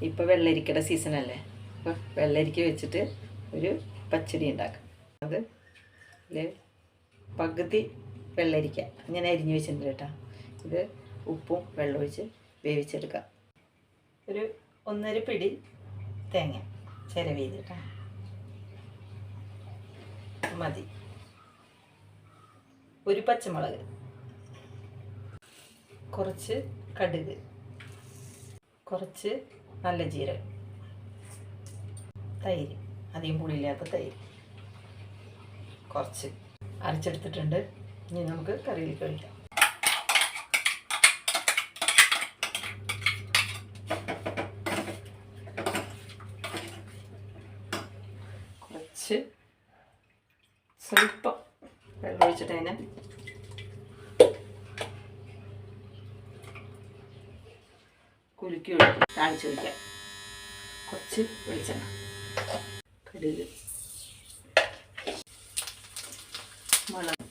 ഇപ്പോൾ വെള്ളരിക്കയുടെ സീസണല്ലേ, അപ്പോൾ വെള്ളരിക്ക വെച്ചിട്ട് ഒരു പച്ചടി ഉണ്ടാക്കാം. അത് പകുതി വെള്ളരിക്ക ഇങ്ങനെ അരിഞ്ഞു വെച്ചിട്ടുണ്ട് കേട്ടോ. ഇത് ഉപ്പും വെള്ളമൊഴിച്ച് വേവിച്ചെടുക്കാം. ഒരു 1.5 പിടി തേങ്ങ ചിരവി ചെയ്തിട്ടാ മതി. ഒരു പച്ചമുളക്, കുറച്ച് കടുക്, കുറച്ച് നല്ല ജീരകം, തൈര്, അധികം പുളിയില്ലാത്ത തൈര് കുറച്ച് അരച്ചെടുത്തിട്ടുണ്ട്. ഇനി നമുക്ക് കറിയിലേക്ക് ഒഴിക്കാം. കുറച്ച് സ്വല്പം വെള്ളം ഒഴിച്ചിട്ട് അതിനെ കുലുക്കി ഒഴിക്കും. താളിച്ച് ഒഴിക്കാം. കുറച്ച് വെളിച്ചെണ്ണ, കടുക്, മുളക്,